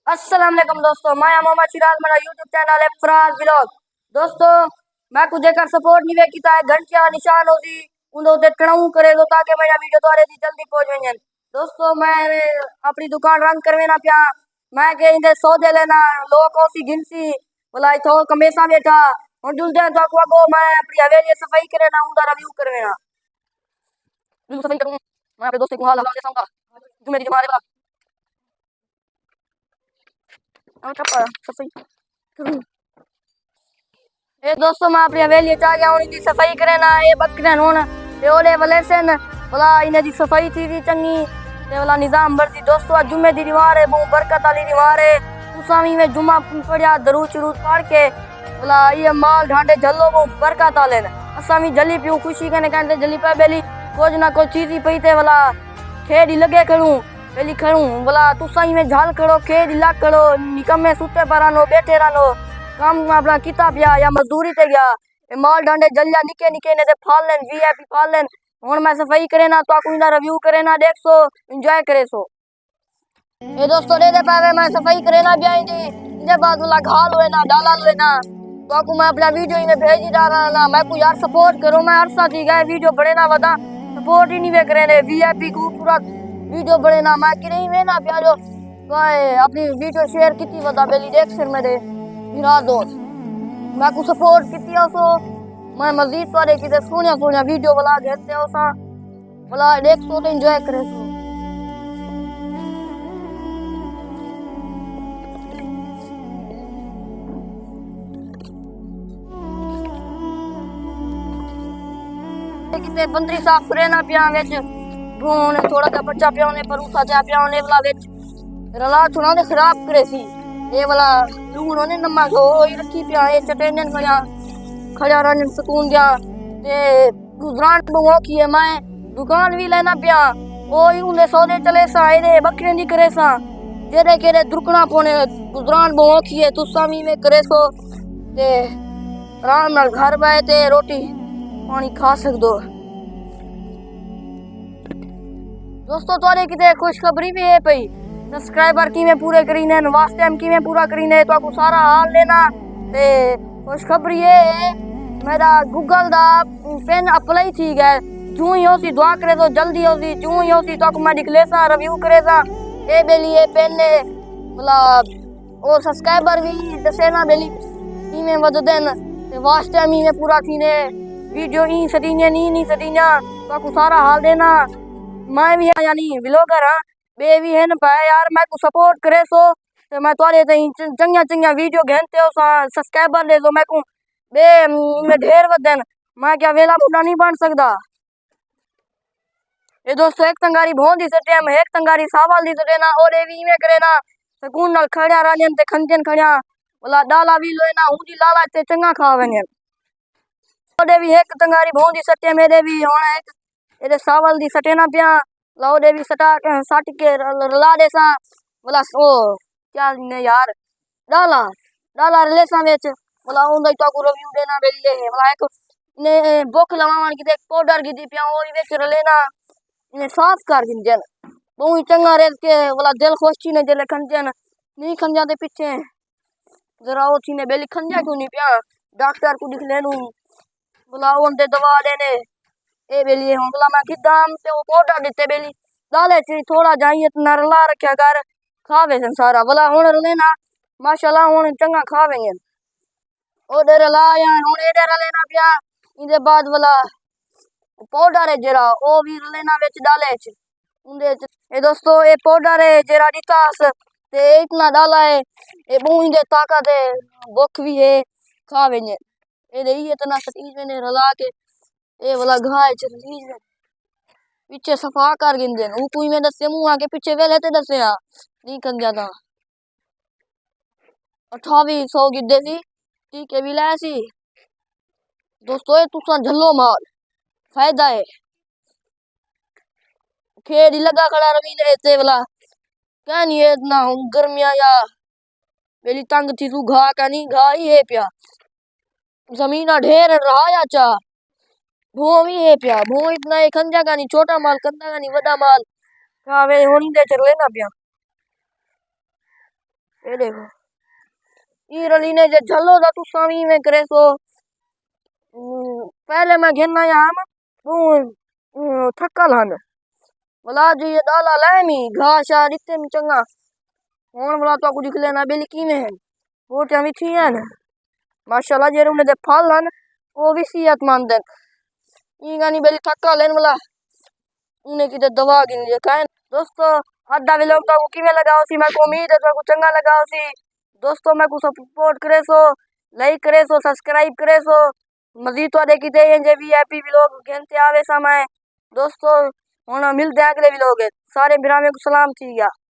अस्सलाम वालेकुम दोस्तों, मैं मोहम्मद सिराज, मेरा यूट्यूब चैनल है फराज ब्लॉग। दोस्तों, मैं कुछ देकर सपोर्ट नहीं किया है, घंटिया निशान होती उन्होंने टणऊ करे तो ताकि मेरा वीडियो तुम्हारे दी जल्दी पहुंच वञे। दोस्तों, मैं अपनी दुकान रंग करवेना पिया, मैं के इंदे सौदे लेना लोग ओसी गिनसी बोला थो कमेसा बैठा और जुलदे तो को मैं अपनी हवेली सफाई करे ना उनका रिव्यू करवेना बिल्कुल सफाई करूं। मैं अपने दोस्त को हाल हवाले देता हूं जो मेरी जमा देगा और सफाई करूं। ए दोस्तों, मैं अपनी हवेली चा गया हूं, सफाई करे ना ये बकरे होन ते ओले वाले सन बोला इने दी सफाई थी चंगी ते वाला निजाम बरती। दोस्तों, आज जुम्मे दी रिवार है, बहुत बरकत वाली रिवार है। तुसामी में जुम्मा पढ़िया दरूद शरूद पढ़ के बोला ये माल ढांडे जल्लो बहुत बरकत वाले ने असामी जली पियो खुशी कने कहते जली पे बेली कुछ ना कुछ चीज ही पई ते वाला खेड़ी लगे खड़ूं बेली खड़ूं बोला तुसाई में झाल खड़ो खेड़ी ला खड़ो निकम्मे सुते परानो बैठे रानो काम अपना किताब या मजदूरी ते गया माल डांडे जलिया निके निके ने फाल लेन वीआईपी फाल लेन हुन मैं सफाई करे ना तो कोई ना रिव्यू करे ना देख सो एंजॉय करे सो। ये दोस्तों दे पावे मैं सफाई करे ना भी आई थी इनके बाद वाला घाल हुए ना डाला हुए ना तो आपको मैं अपना वीडियो इन्हें भेज ही डाला ना मैं को यार सपोर्ट करो मैं हर साथ ही गए वीडियो बड़े ना बता सपोर्ट ही नहीं वे करे ने वीआईपी को पूरा वीडियो बड़े ना मैं कि नहीं वे ना प्यारो तो अपनी वीडियो शेयर कितनी बता बेली देख सिर मेरे मेरा दोस्त मैं को सपोर्ट किती सो मैं मजीद तोरे की सोनिया सोनिया वीडियो बना घेते हो सा बोला देख सो तो एंजॉय करे सो। कितने बंदरी साफ करे ना पिया विच भून थोड़ा सा बच्चा पियाने पर उठा जा पियाने वाला विच रला थोड़ा दे खराब करे सी ये वाला लूण होने नमक हो ये रखी पिया ये चटेने खड़िया खड़िया रहने सुकून दिया ते गुजरान बो की है मैं दुकान भी लेना पिया ओ उन्हें सौदे चले सा ये बकरे दी करे सा जेरे केरे दुर्कना पोने गुजरान बो की है तुसामी में करे सो ते आराम नाल घर बाए ते रोटी पानी खा सकदो। दोस्तों, तोरे किते खुशखबरी भी है पई सब्सक्राइबर की में पूरे करीने वास्ते हम की में पूरा करीने तो आपको सारा हाल लेना ते खुशखबरी है मेरा गूगल दा पेन अप्लाई थी गए जूं ही होसी दुआ करे तो जल्दी होसी जूं ही होसी तो मैं निकले सा रिव्यू करे सा ए बेली ए पेन ने बोला और सब्सक्राइबर भी दसे ना बेली की में वध देन ते वास्ते हम में पूरा थीने वीडियो ही सटीने नहीं सटीना तो आपको सारा हाल देना मैं भी यानी व्लॉगर हां बे भी है न पाए यार मैं को सपोर्ट करे सो तो मैं तोरे तई चंगिया चंगिया वीडियो घेनते हो सब्सक्राइबर ले सो मैं को बे में ढेर वदन मैं क्या वेला बुढ़ा नहीं बन सकदा। ये दोस्तों, एक तंगारी भों दी सटे हम एक तंगारी सावल दी सटे ना और ए भी में करे ना सकून नाल खड़िया राजन ते खंजन खड़िया बोला डाला भी लोए ना ऊंडी लाला ते चंगा खावेने ओडे भी एक तंगारी भों दी सटे मेरे भी होना एक एदे सावल दी सटे ना पिया लाओ दे भी सटा सट के रला दे सा बोला ओ क्या ने यार डाला डाला रले सा वेच बोला उंदा तो को रिव्यू देना बेले बोला एक ने भूख लवावन की देख पाउडर की दी पिया और वेच रले ना ने साफ कर दिन जन बहुत चंगा रे के बोला दिल खुशी ने जले खंजन नहीं खंजा दे पीछे जरा ओ थी ने बेली खंजा क्यों नहीं पिया डॉक्टर को दिख लेनू बोला उनते दवा देने ए बेली हम बोला मैं किदाम ते वो पाउडर देते बेली डाले ची थोड़ा जाइए नरला रखया कर खावे सारा बोला हुन लेना माशाल्लाह हुन चंगा खावेंगे ओ डेरे लाया हुन ए डेरा लेना पिया इदे बाद बोला पाउडर है जरा ओ भी लेना विच डाले च उंदे ए दोस्तों ए पाउडर है जरा दितास ते इतना डाला है ए बूई दे ताकत है भूख भी है खावेंगे ए दे इतना सटीज ने रला के ए वाला घाय च रिलीज में पीछे सफा कर गिंदे ऊ कोई में दसे मुंह आके पीछे वेले ते दसे आ नहीं कर गया था 2800 गिद्दे सी ठीक है भी लाया सी। दोस्तों, ये तुसा झल्लो माल फायदा है खेड़ी लगा खड़ा रवि ने ऐसे वाला क्या नहीं है इतना गर्मिया या बेली तंग थी तू घा का नहीं घा ही है पिया जमीना ढेर रहा या चा भो भी है पिया भो इतना एक खंजा का नहीं छोटा माल कंदा का नहीं बड़ा माल कावे होनी दे चले ना पिया ये देखो ई रली ने जे झलो दा तू सामी में करे सो पहले मैं घेना याम तू थकल हन बोला जी ये दाला लामी घास आ रिते में चंगा हुन बोला तो कुछ दिख लेना बेली की में है वो क्या मिठी है न माशाल्लाह जे रूने दे फल हन वो भी सेहतमंद है ई गानी बेली थकल है बोला उन्हें की दवा गिन जे काहे दोस्तों आधा भी लोग तो की में लगाओ सी मैं को उम्मीद है तो को चंगा लगाओ सी दोस्तों मैं को सपोर्ट करे सो लाइक करे सो सब्सक्राइब करे सो मजीद तो देखी दे जे वीआईपी व्लॉग कहते आवे समय दोस्तों हुन मिलते हैं अगले व्लॉग सारे बिरामे को सलाम थी गया।